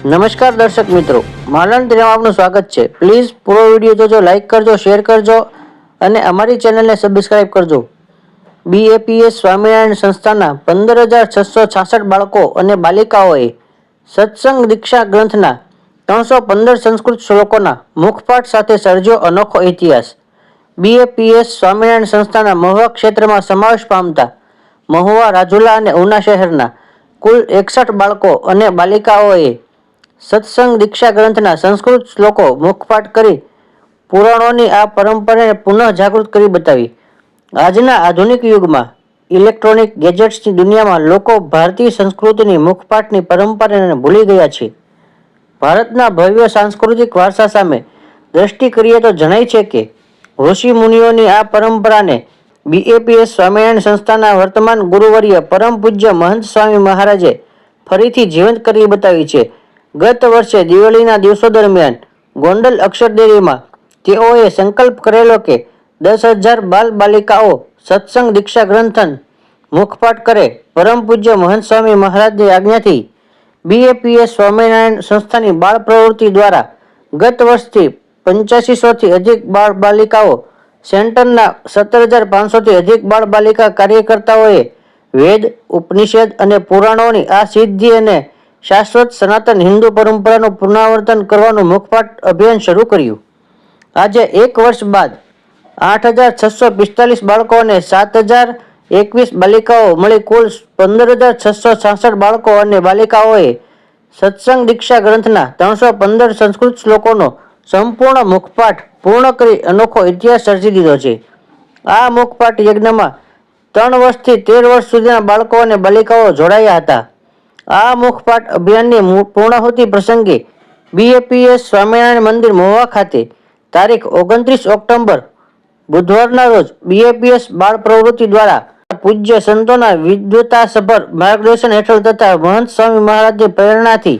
નમસ્કાર દર્શક મિત્રો, માલણ તેમાં આપનું સ્વાગત છે. પ્લીઝ પૂરો વિડીયો જોજો, લાઇક કરજો, શેર કરજો અને અમારી ચેનલને સબસ્ક્રાઇબ કરજો. BAPS સ્વામિનારાયણ સંસ્થાના 15,666 બાળકો અને બાલિકાઓએ સત્સંગ દીક્ષા ગ્રંથના 315 સંસ્કૃત શ્લોકોના મુખપાઠ સાથે સર્જ્યો અનોખો ઇતિહાસ. BAPS સ્વામિનારાયણ સંસ્થાના મહુવા ક્ષેત્રમાં સમાવેશ પામતા મહુવા, રાજુલા અને ઉના શહેરના કુલ 61 બાળકો અને બાલિકાઓએ સત્સંગ દીક્ષા ગ્રંથના સંસ્કૃત શ્લોકો મુખપાઠ કરી પુરાણોની આ પરંપરાને પુનઃ જાગૃત કરી બતાવી. આજના આધુનિક યુગમાં ઇલેક્ટ્રોનિક ગેજેટ્સની દુનિયામાં લોકો ભારતીય સંસ્કૃતિની મુખપાઠની પરંપરાને ભૂલી ગયા છે. ભારતના ભવ્ય સાંસ્કૃતિક વારસા સામે દ્રષ્ટિ કરીએ તો જણાય છે કે ઋષિ મુનિઓની આ પરંપરાને BAPS સ્વામિનારાયણ સંસ્થાના વર્તમાન ગુરુવર્ય પરમ પૂજ્ય મહંત સ્વામી મહારાજે ફરીથી જીવંત કરી બતાવી છે. ગત વર્ષે દિવાળીના દિવસો દરમિયાન ગોંડલ અક્ષરદેરીમાં તેઓએ સંકલ્પ કરેલો કે 10,000 બાલ બાલિકાઓ સત્સંગ દીક્ષા ગ્રંથન મુખપાઠ કરે. પરમ પૂજ્ય મહંત સ્વામી મહારાજની આજ્ઞાથી BAPS સ્વામિનારાયણ સંસ્થાની બાળ પ્રવૃત્તિ દ્વારા ગત વર્ષથી 8500થી અધિક બાળ બાલિકાઓ સેન્ટરના 17,500થી અધિક બાળ બાલિકા કાર્યકર્તાઓએ વેદ, ઉપનિષદ અને પુરાણોની આ સિદ્ધિ અને શાશ્વત સનાતન હિન્દુ પરંપરાનું પુનરાવર્તન કરવાનું મુખપાઠ અભિયાન શરૂ કર્યું. આજે એક વર્ષ બાદ 8,645 બાળકો અને 7,021 બાલિકાઓ મળી કુલ 15,666 બાળકો અને બાલિકાઓએ સત્સંગ દીક્ષા ગ્રંથના 315 સંસ્કૃત શ્લોકોનો સંપૂર્ણ મુખપાઠ પૂર્ણ કરી અનોખો ઇતિહાસ સર્જી દીધો છે. આ મુખપાઠ યજ્ઞમાં 3 વર્ષથી 13 વર્ષ સુધીના બાળકો અને બાલિકાઓ જોડાયા હતા. આ મુખપાઠ અભિયાનની પૂર્ણાહુતિ પ્રસંગે BAPS સ્વામિનારાયણ મંદિર મહુવા ખાતે તારીખ 29 ઓક્ટોબર બુધવારના રોજ BAPS બાળ પ્રવૃત્તિ દ્વારા પૂજ્ય સંતોના વિદ્વતાસભર માર્ગદર્શન હેઠળ તથા મહંત સ્વામી મહારાજની પ્રેરણાથી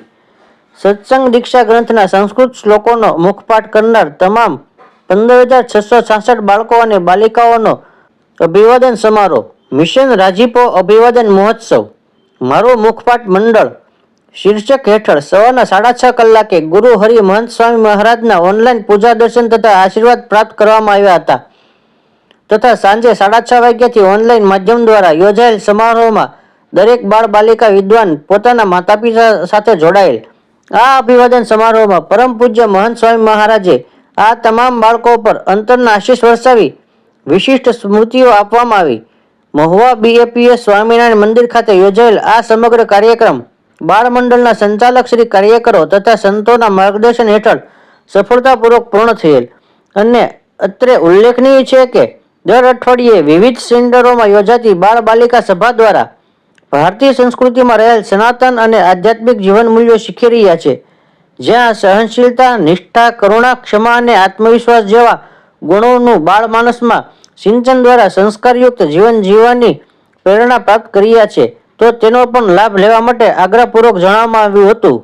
સત્સંગ દીક્ષા ગ્રંથના સંસ્કૃત શ્લોકોનો મુખપાઠ કરનાર તમામ 15,666 બાળકો અને બાલિકાઓનો અભિવાદન સમારોહ, મિશન રાજીપો અભિવાદન મહોત્સવ, મારું મુખપાઠ મંડળ શીર્ષક હેઠળ સવારના 6:30 કલાકે ગુરુ હરિ મહંત સ્વામી મહારાજના ઓનલાઈન પૂજા દર્શન તથા આશીર્વાદ પ્રાપ્ત કરવામાં આવ્યા હતા તથા સાંજે 6:30 વાગ્યાથી ઓનલાઈન માધ્યમ દ્વારા યોજાયેલ સમારોહમાં દરેક બાળ બાલિકા વિદ્વાન પોતાના માતા પિતા સાથે જોડાયેલ. આ અભિવાદન સમારોહમાં પરમ પૂજ્ય મહંત સ્વામી મહારાજે આ તમામ બાળકો પર અંતરના આશીષ વરસાવી વિશિષ્ટ સ્મૃતિઓ આપવામાં આવી. મહુવા BAPS સ્વામિનારાયણ મંદિર ખાતે યોજાયેલ આ સમગ્ર કાર્યક્રમ બાળ મંડળના સંચાલક શ્રી કાર્યકરો તથા સંતોના માર્ગદર્શન હેઠળ સફળતાપૂર્વક પૂર્ણ થયેલ. અને અત્રે ઉલ્લેખનીય છે કે દર અઠવાડિયે વિવિધ સેન્ટરોમાં યોજાતી બાળ બાલિકા સભા દ્વારા ભારતીય સંસ્કૃતિમાં રહેલ સનાતન અને આધ્યાત્મિક જીવન મૂલ્યો શીખી રહ્યા છે, જ્યાં સહનશીલતા, નિષ્ઠા, કરુણા, ક્ષમા અને આત્મવિશ્વાસ જેવા ગુણોનું બાળ માનસમાં સિંચન દ્વારા સંસ્કારયુક્ત જીવન જીવવાની પ્રેરણા પ્રાપ્ત કર્યા છે. તો તેનો પણ લાભ લેવા માટે આગ્રહપૂર્વક જણાવવામાં આવ્યું હતું.